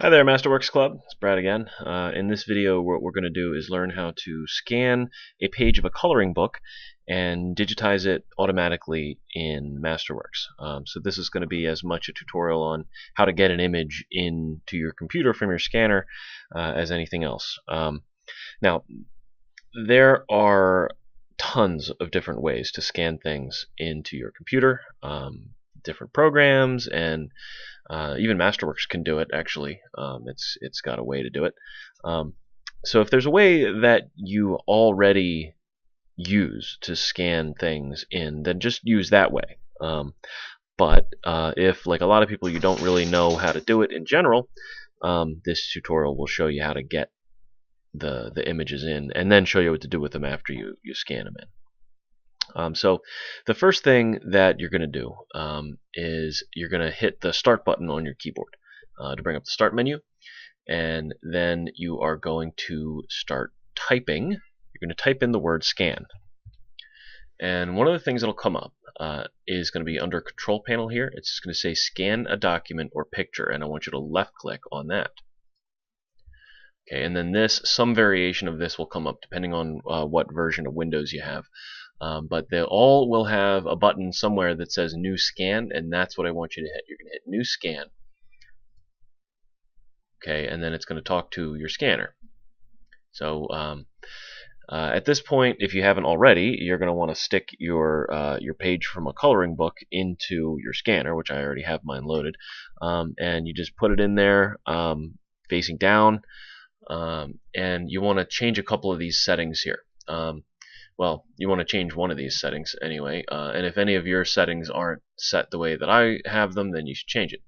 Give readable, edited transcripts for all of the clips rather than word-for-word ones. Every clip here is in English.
Hi there, Masterworks Club. It's Brad again. In this video, what we're going to do is learn how to scan a page of a coloring book and digitize it automatically in Masterworks. So this is going to be as much a tutorial on how to get an image into your computer from your scanner as anything else. Now, there are tons of different ways to scan things into your computer, different programs, and even Masterworks can do it. Actually, it's got a way to do it. So if there's a way that you already use to scan things in, then just use that way. But if, like a lot of people, you don't really know how to do it in general, this tutorial will show you how to get the images in, and then show you what to do with them after you scan them in. So the first thing that you're going to do is you're going to hit the Start button on your keyboard to bring up the Start menu, and then you are going to start typing. You're going to type in the word scan, and one of the things that'll come up is going to be under Control Panel here. It's just going to say Scan a document or picture, and I want you to left click on that. Okay, and then some variation of this will come up depending on what version of Windows you have. But they all will have a button somewhere that says New Scan, and that's what I want you to hit. You're going to hit New Scan. Okay, and then it's going to talk to your scanner. So at this point, if you haven't already, you're going to want to stick your page from a coloring book into your scanner, which I already have mine loaded, and you just put it in there facing down, and you want to change a couple of these settings here. Well, you want to change one of these settings anyway, and if any of your settings aren't set the way that I have them, then you should change it.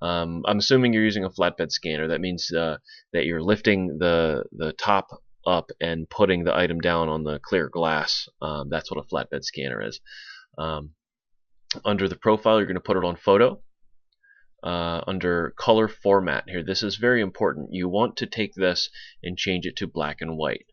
I'm assuming you're using a flatbed scanner. That means that you're lifting the top up and putting the item down on the clear glass. That's what a flatbed scanner is. Under the profile, you're going to put it on photo. Under color format here, this is very important. You want to take this and change it to black and white.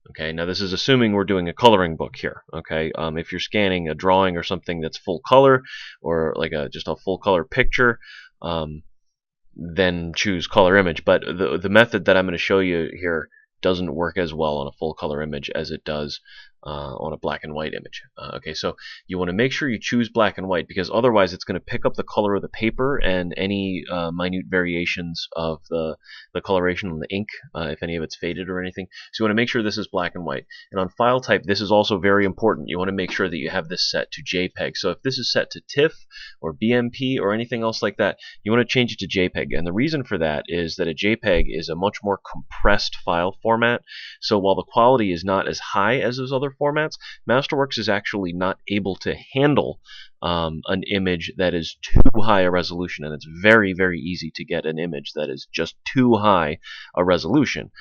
Okay, now this is assuming we're doing a coloring book here. Okay, if you're scanning a drawing or something that's full color, or like just a full color picture, then choose color image. But the method that I'm going to show you here doesn't work as well on a full color image as it does on a black and white image. Okay, so you want to make sure you choose black and white, because otherwise it's going to pick up the color of the paper and any minute variations of the coloration on the ink, if any of it's faded or anything. So you want to make sure this is black and white. And on file type, this is also very important. You want to make sure that you have this set to JPEG. So if this is set to TIFF or BMP or anything else like that, you want to change it to JPEG. And the reason for that is that a JPEG is a much more compressed file format. So while the quality is not as high as those other formats, Masterworks is actually not able to handle an image that is too high a resolution, and it's very, very easy to get an image that is just too high a resolution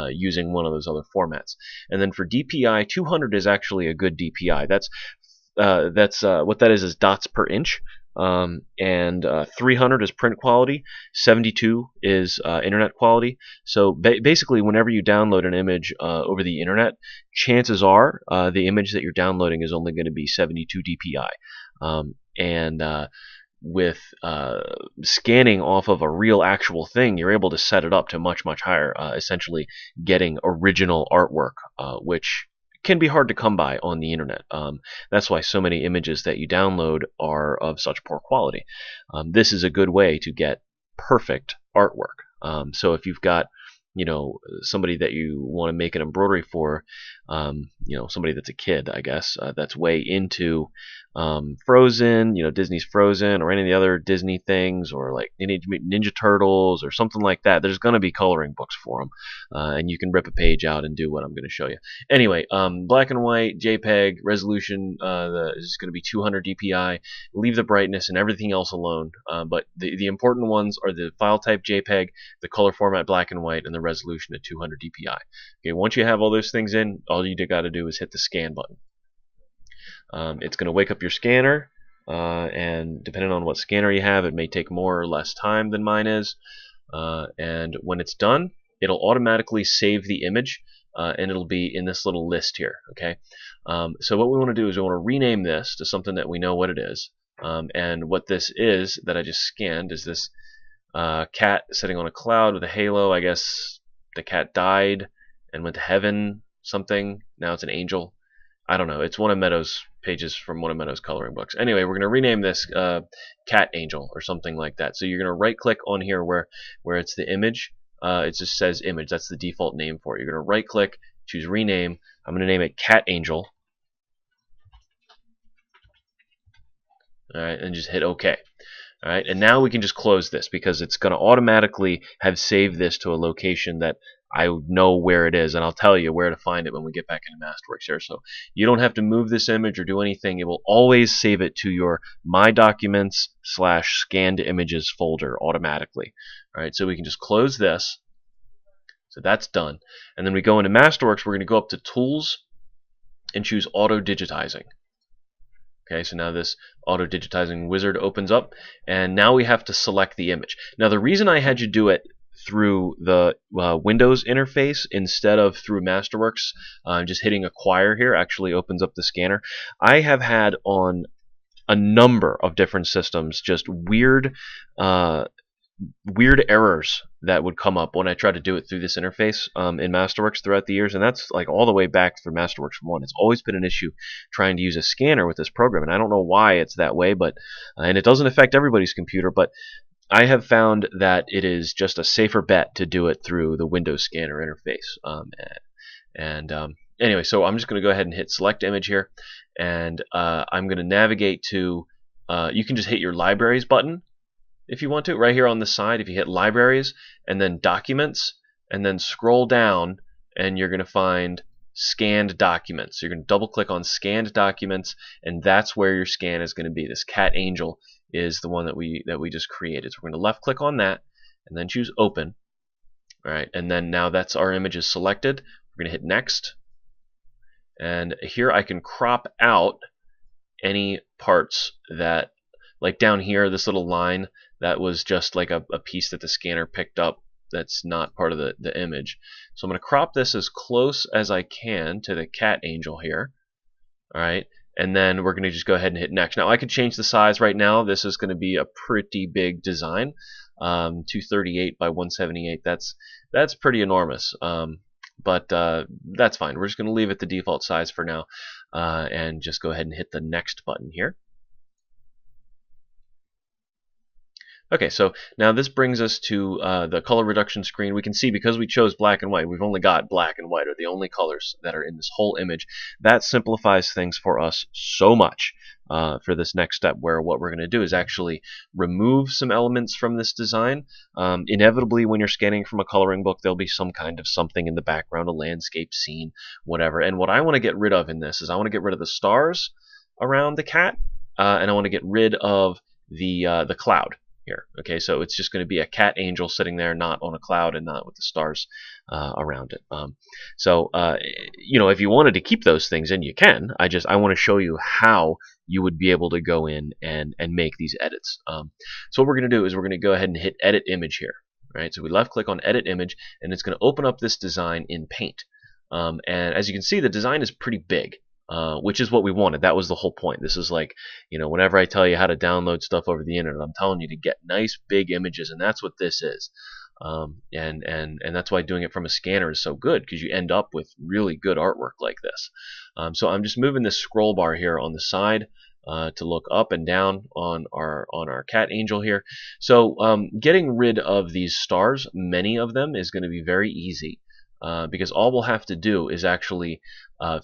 using one of those other formats. And then for DPI, 200 is actually a good DPI. That's what that is dots per inch. And 300 is print quality, 72 is internet quality. So basically, whenever you download an image over the internet, chances are the image that you're downloading is only going to be 72 DPI. With scanning off of a real actual thing, you're able to set it up to much, much higher, essentially getting original artwork, which can be hard to come by on the internet. That's why so many images that you download are of such poor quality. This is a good way to get perfect artwork. So if you've got somebody that you want to make an embroidery for, somebody that's a kid, I guess, that's way into Frozen, Disney's Frozen, or any of the other Disney things, or like Ninja Turtles or something like that, there's going to be coloring books for them, and you can rip a page out and do what I'm going to show you. Anyway, black and white, JPEG, resolution is going to be 200 DPI. Leave the brightness and everything else alone, but the important ones are the file type JPEG, the color format black and white, and the resolution at 200 DPI. Okay, once you have all those things in, all you got to do is hit the scan button. It's going to wake up your scanner, and depending on what scanner you have, it may take more or less time than mine is. And when it's done, it'll automatically save the image, and it'll be in this little list here. Okay, so what we want to do is we want to rename this to something that we know what it is. And what this is that I just scanned is this cat sitting on a cloud with a halo. I guess the cat died and went to heaven, something. Now it's an angel. I don't know. It's one of Meadows' pages from one of Meadows' coloring books. Anyway, we're going to rename this Cat Angel or something like that. So you're going to right click on here where it's the image. It just says image. That's the default name for it. You're going to right click, choose rename. I'm going to name it Cat Angel. All right, and just hit OK. All right, and now we can just close this because it's going to automatically have saved this to a location that I know where it is, and I'll tell you where to find it when we get back into Masterworks here. So you don't have to move this image or do anything. It will always save it to your My Documents / Scanned Images folder automatically. All right, so we can just close this. So that's done. And then we go into Masterworks. We're going to go up to Tools and choose Auto Digitizing. Okay, so now this auto digitizing wizard opens up, and now we have to select the image. Now the reason I had you do it through the Windows interface instead of through Masterworks, just hitting acquire here actually opens up the scanner. I have had on a number of different systems just weird errors that would come up when I try to do it through this interface in Masterworks throughout the years, and that's like all the way back through Masterworks 1. It's always been an issue trying to use a scanner with this program, and I don't know why it's that way, but and it doesn't affect everybody's computer, but I have found that it is just a safer bet to do it through the Windows Scanner interface. Anyway, so I'm just going to go ahead and hit Select Image here, and I'm going to navigate to, you can just hit your Libraries button, if you want to, right here on the side. If you hit Libraries and then Documents and then scroll down, and you're going to find Scanned Documents. So you're going to double click on Scanned Documents, and that's where your scan is going to be. This Cat Angel is the one that we just created. So we're going to left click on that and then choose Open. All right, and then now that's our image is selected. We're going to hit Next, and here I can crop out any parts that, like down here, this little line, that was just like a piece that the scanner picked up that's not part of the image. So I'm going to crop this as close as I can to the Cat Angel here. All right, and then we're going to just go ahead and hit Next. Now I could change the size right now. This is going to be a pretty big design, 238 by 178. That's pretty enormous. But that's fine. We're just going to leave it the default size for now, and just go ahead and hit the Next button here. Okay, so now this brings us to the color reduction screen. We can see because we chose black and white, we've only got black and white are the only colors that are in this whole image. That simplifies things for us so much for this next step, where what we're going to do is actually remove some elements from this design. Inevitably, when you're scanning from a coloring book, there'll be some kind of something in the background, a landscape scene, whatever. And what I want to get rid of in this is I want to get rid of the stars around the cat, and I want to get rid of the cloud here. Okay, so it's just going to be a cat angel sitting there, not on a cloud and not with the stars around it. You know, if you wanted to keep those things in, you can. I want to show you how you would be able to go in and make these edits. So what we're going to do is we're going to go ahead and hit Edit Image here. Right, so we left click on Edit Image, and it's going to open up this design in Paint. And as you can see, the design is pretty big. Which is what we wanted. That was the whole point. This is like, you know, whenever I tell you how to download stuff over the internet, I'm telling you to get nice big images, and that's what this is. And that's why doing it from a scanner is so good, because you end up with really good artwork like this. So I'm just moving this scroll bar here on the side to look up and down on our cat angel here. So getting rid of these stars, many of them, is going to be very easy. Because all we'll have to do is actually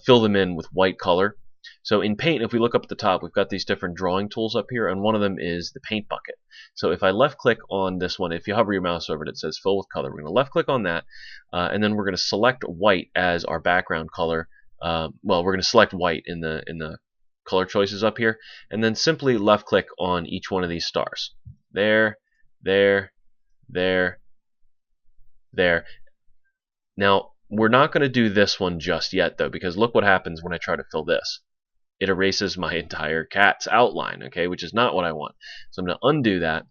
fill them in with white color. So in Paint, if we look up at the top, we've got these different drawing tools up here, and one of them is the paint bucket. So if I left click on this one, if you hover your mouse over it, it says fill with color. We're going to left click on that, and then we're going to select white as our background color. Well, we're going to select white in the color choices up here, and then simply left click on each one of these stars. There. Now, we're not going to do this one just yet, though, because look what happens when I try to fill this. It erases my entire cat's outline, okay, which is not what I want. So I'm going to undo that.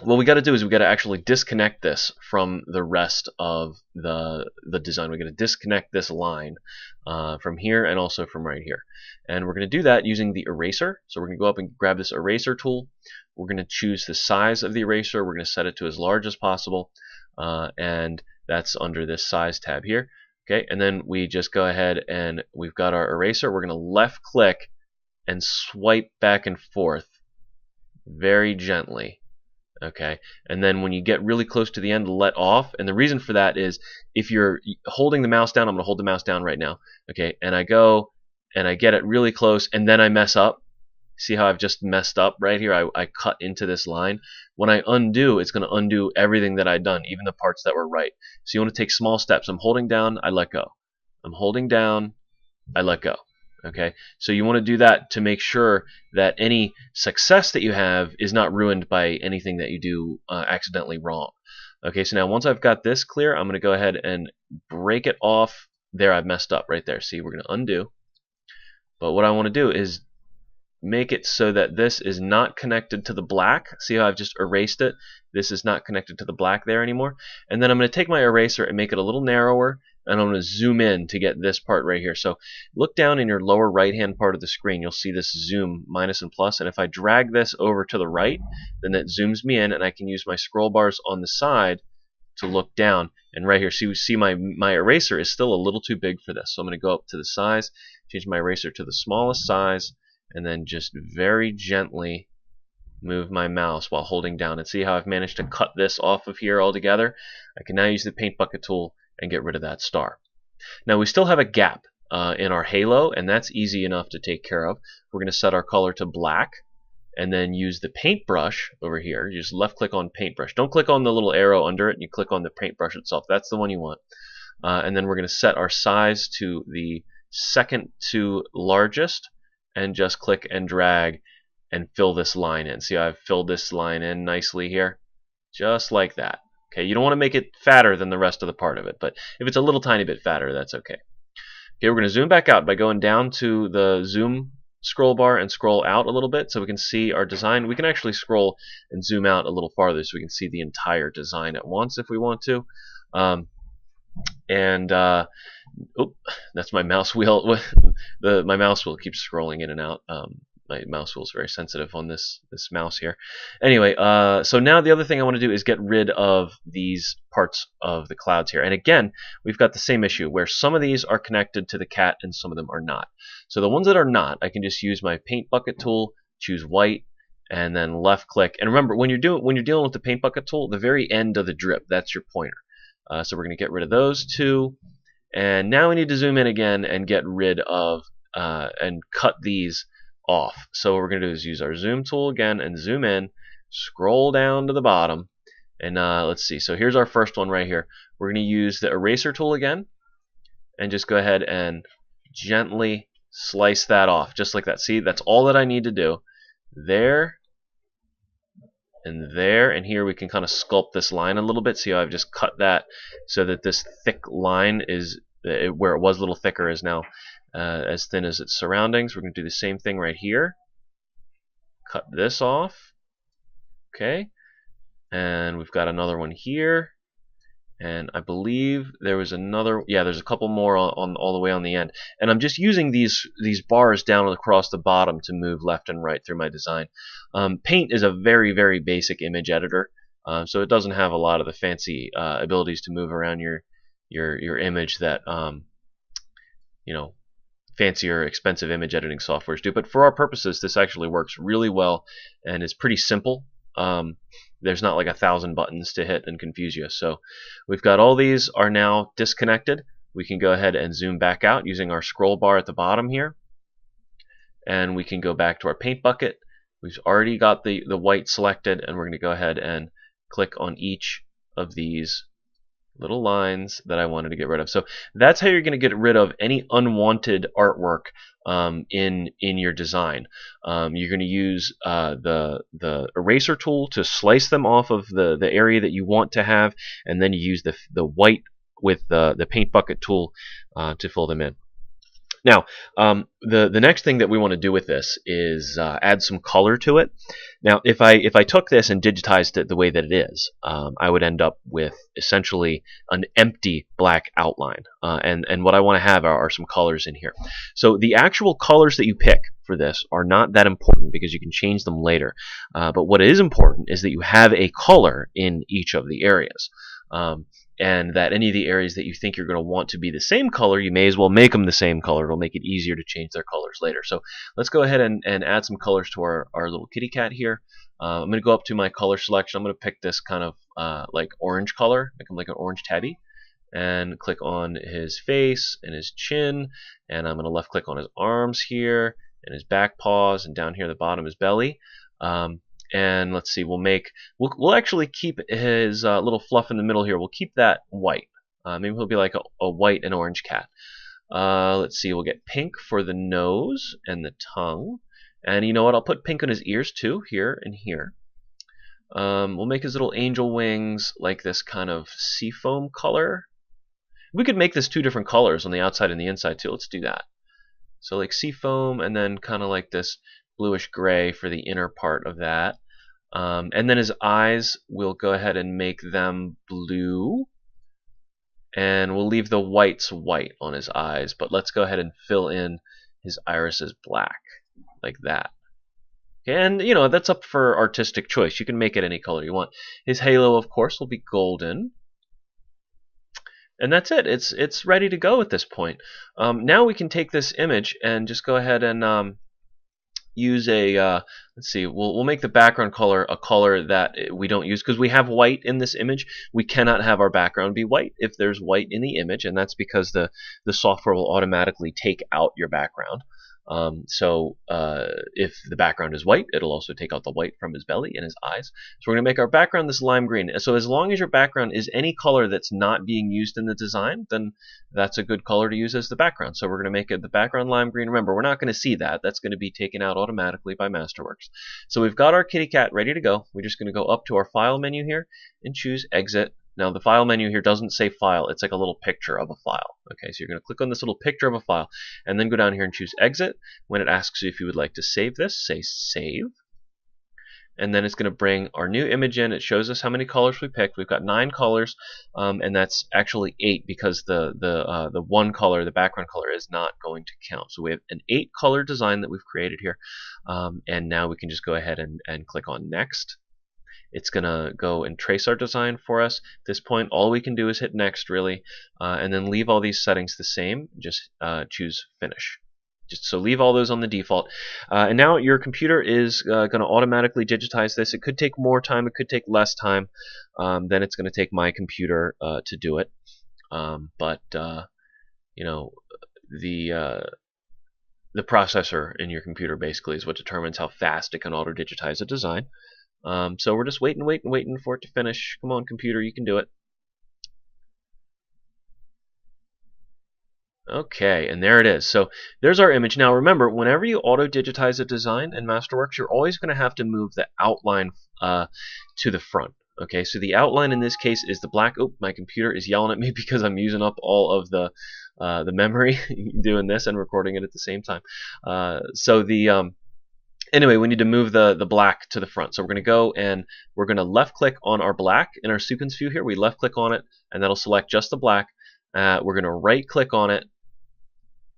What we got to do is we got to actually disconnect this from the rest of the design. We're going to disconnect this line from here and also from right here. And we're going to do that using the eraser. So we're going to go up and grab this eraser tool. we're going to choose the size of the eraser. We're going to set it to as large as possible, and that's under this size tab here. Okay, and then we just go ahead and we've got our eraser. We're going to left click and swipe back and forth very gently. Okay, and then when you get really close to the end, let off. And the reason for that is if you're holding the mouse down, I'm going to hold the mouse down right now. Okay, and I go and I get it really close, and then I mess up. See how I've just messed up right here? I cut into this line. When I undo, it's going to undo everything that I've done, even the parts that were right. So you want to take small steps. I'm holding down, I let go. I'm holding down, I let go. Okay, so you want to do that to make sure that any success that you have is not ruined by anything that you do accidentally wrong. Okay, so now once I've got this clear, I'm going to go ahead and break it off. There, I've messed up right there. See, we're going to undo. But what I want to do is make it so that this is not connected to the black. See how I've just erased it? This is not connected to the black there anymore. And then I'm going to take my eraser and make it a little narrower, and I'm going to zoom in to get this part right here. So look down in your lower right hand part of the screen. You'll see this zoom minus and plus, and if I drag this over to the right, then it zooms me in, and I can use my scroll bars on the side to look down. And right here, see my eraser is still a little too big for this. So I'm going to go up to the size, change my eraser to the smallest size, and then just very gently move my mouse while holding down. And see how I've managed to cut this off of here altogether? I can now use the paint bucket tool and get rid of that star. Now we still have a gap in our halo, and that's easy enough to take care of. We're going to set our color to black and then use the paintbrush over here. You just left click on paintbrush. Don't click on the little arrow under it, and you click on the paintbrush itself. That's the one you want. And then we're going to set our size to the second to largest, and just click and drag and fill this line in. See how I've filled this line in nicely here? Just like that. Okay, you don't want to make it fatter than the rest of the part of it, but if it's a little tiny bit fatter, that's okay. Okay, we're going to zoom back out by going down to the zoom scroll bar and scroll out a little bit so we can see our design. We can actually scroll and zoom out a little farther so we can see the entire design at once if we want to. Oh, that's my mouse wheel. My mouse wheel keeps scrolling in and out. My mouse wheel is very sensitive on this mouse here. Anyway, so now the other thing I want to do is get rid of these parts of the clouds here. And again, we've got the same issue where some of these are connected to the cat and some of them are not. So the ones that are not, I can just use my paint bucket tool, choose white, and then left click. And remember, when you're dealing with the paint bucket tool, the very end of the drip, that's your pointer. So we're going to get rid of those two. And now we need to zoom in again and get rid of and cut these off. So what we're going to do is use our zoom tool again and zoom in, scroll down to the bottom, and let's see. So here's our first one right here. We're going to use the eraser tool again and just go ahead and gently slice that off, just like that. See, that's all that I need to do. There and there, and here we can kind of sculpt this line a little bit. See how I've just cut that so that this thick line is where it was a little thicker is now as thin as its surroundings. We're going to do the same thing right here. Cut this off. Okay, and we've got another one here, and I believe there was another. Yeah, there's a couple more on all the way on the end. And I'm just using these bars down across the bottom to move left and right through my design. Paint is a very, very basic image editor, so it doesn't have a lot of the fancy abilities to move around your image that fancier, expensive image editing softwares do. But for our purposes, this actually works really well and is pretty simple. There's not like 1,000 buttons to hit and confuse you. So we've got all these are now disconnected. We can go ahead and zoom back out using our scroll bar at the bottom here. And we can go back to our paint bucket. We've already got the white selected, and we're going to go ahead and click on each of these little lines that I wanted to get rid of. So that's how you're going to get rid of any unwanted artwork in your design. You're going to use the eraser tool to slice them off of the area that you want to have, and then you use the white with the paint bucket tool to fill them in. Now, the next thing that we want to do with this is add some color to it. Now, if I took this and digitized it the way that it is, I would end up with essentially an empty black outline. And what I want to have are some colors in here. So the actual colors that you pick for this are not that important because you can change them later. But what is important is that you have a color in each of the areas. And that any of the areas that you think you're going to want to be the same color, you may as well make them the same color. It'll make it easier to change their colors later. So let's go ahead and add some colors to our little kitty cat here. I'm going to go up to my color selection. I'm going to pick this kind of like orange color, make him like an orange tabby, and click on his face and his chin, and I'm going to left click on his arms here and his back paws, and down here at the bottom his belly. And let's see, we'll actually keep his little fluff in the middle here. We'll keep that white. Maybe he'll be like a white and orange cat. Let's see, we'll get pink for the nose and the tongue. And you know what? I'll put pink on his ears too, here and here. We'll make his little angel wings like this kind of seafoam color. We could make this two different colors on the outside and the inside too. Let's do that. So like seafoam, and then kind of like this bluish gray for the inner part of that. And then his eyes, we'll go ahead and make them blue. And we'll leave the whites white on his eyes, but let's go ahead and fill in his irises black, like that. And, you know, that's up for artistic choice. You can make it any color you want. His halo, of course, will be golden. And that's it. It's ready to go at this point. Now we can take this image and just go ahead and use a let's see, we'll make the background color a color that we don't use because we have white in this image. We cannot have our background be white if there's white in the image, and that's because the software will automatically take out your background. So if the background is white, it'll also take out the white from his belly and his eyes. So we're going to make our background this lime green. So as long as your background is any color that's not being used in the design, then that's a good color to use as the background. So we're going to make it the background lime green. Remember, we're not going to see that. That's going to be taken out automatically by Masterworks. So we've got our kitty cat ready to go. We're just going to go up to our file menu here and choose exit. Now the file menu here doesn't say file, it's like a little picture of a file. Okay, so you're going to click on this little picture of a file and then go down here and choose exit. When it asks you if you would like to save this, say save. And then it's going to bring our new image in. It shows us how many colors we picked. We've got 9 colors, and that's actually 8 because the one color, the background color, is not going to count. So we have an 8 color design that we've created here, and now we can just go ahead and click on next. It's going to go and trace our design for us. At this point, all we can do is hit next, really, and then leave all these settings the same. Just choose finish. So leave all those on the default. And now your computer is going to automatically digitize this. It could take more time. It could take less time. Then it's going to take my computer to do it. But you know, the processor in your computer basically is what determines how fast it can auto-digitize a design. So we're just waiting for it to finish. Come on, computer, you can do it. Okay, and there it is. So there's our image. Now remember, whenever you auto-digitize a design in Masterworks, you're always going to have to move the outline to the front. Okay, so the outline in this case is the black. Oh, my computer is yelling at me because I'm using up all of the memory doing this and recording it at the same time. Anyway, we need to move the black to the front. So we're going to go and we're going to left click on our black in our sequence view here. We left click on it and that'll select just the black. We're going to right click on it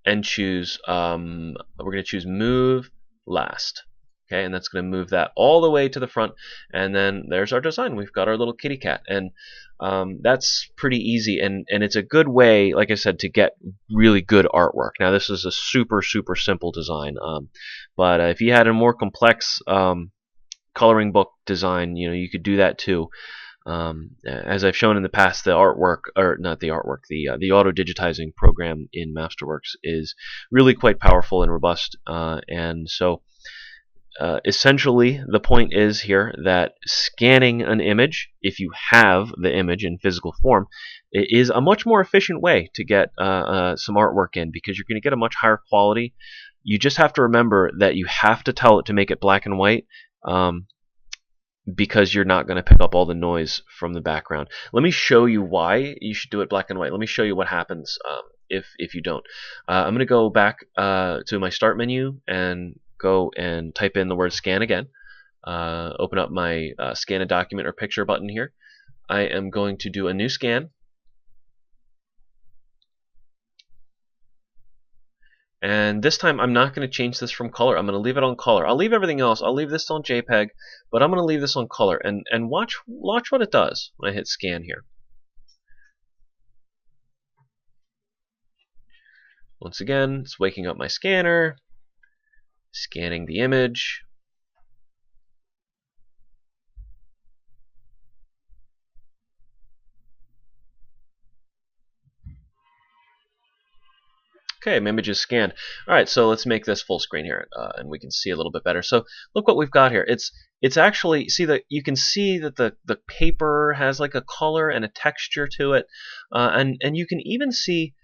and choose we're going to choose move last. Okay, and that's going to move that all the way to the front, and then there's our design. We've got our little kitty cat, and that's pretty easy, and it's a good way, like I said, to get really good artwork. Now this is a super simple design, but if you had a more complex coloring book design, you know, you could do that too. As I've shown in the past, the artwork, or not the artwork, the auto-digitizing program in Masterworks is really quite powerful and robust, and so essentially the point is here that scanning an image, if you have the image in physical form, is a much more efficient way to get some artwork in, because you're going to get a much higher quality. You just have to remember that you have to tell it to make it black and white, because you're not going to pick up all the noise from the background. Let me show you why you should do it black and white. Let me show you what happens if you don't. I'm going to go back to my start menu and go and type in the word scan again. Open up my scan a document or picture button here. I am going to do a new scan. And this time I'm not going to change this from color. I'm going to leave it on color. I'll leave everything else. I'll leave this on JPEG, but I'm going to leave this on color. And watch what it does when I hit scan here. Once again, it's waking up my scanner, scanning the image. Okay, my image is scanned. All right, so let's make this full screen here, and we can see a little bit better. So look what we've got here. It's actually, see that you can see that the paper has like a color and a texture to it, and you can even see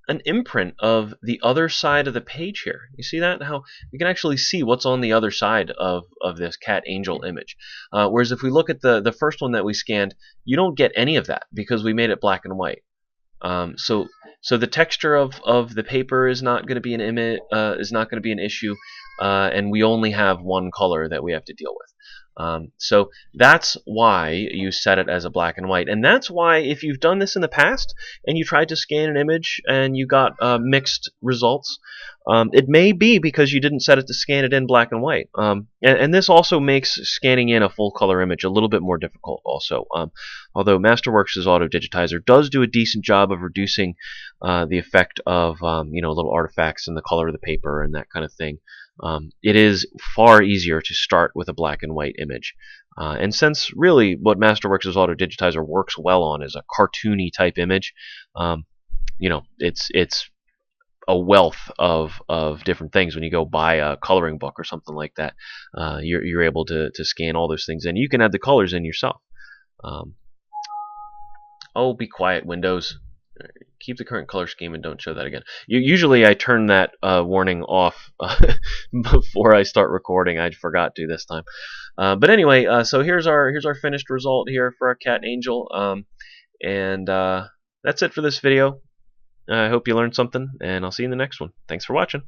an imprint of the other side of the page here. You see that? How you can actually see what's on the other side of this cat angel image. Whereas if we look at the first one that we scanned, you don't get any of that because we made it black and white. So the texture of the paper is not going to be an issue, and we only have one color that we have to deal with. So that's why you set it as a black and white, and that's why if you've done this in the past and you tried to scan an image and you got mixed results, it may be because you didn't set it to scan it in black and white. And this also makes scanning in a full color image a little bit more difficult also. Although Masterworks' autodigitizer does do a decent job of reducing the effect of little artifacts in the color of the paper and that kind of thing. It is far easier to start with a black and white image. And since really what Masterworks' autodigitizer works well on is a cartoony type image, it's a wealth of different things. When you go buy a coloring book or something like that, you're able to scan all those things, and you can add the colors in yourself. Oh, be quiet, Windows. Keep the current color scheme and don't show that again. Usually I turn that warning off before I start recording. I forgot to this time. But anyway, so here's our finished result here for our cat angel. And that's it for this video. I hope you learned something, and I'll see you in the next one. Thanks for watching.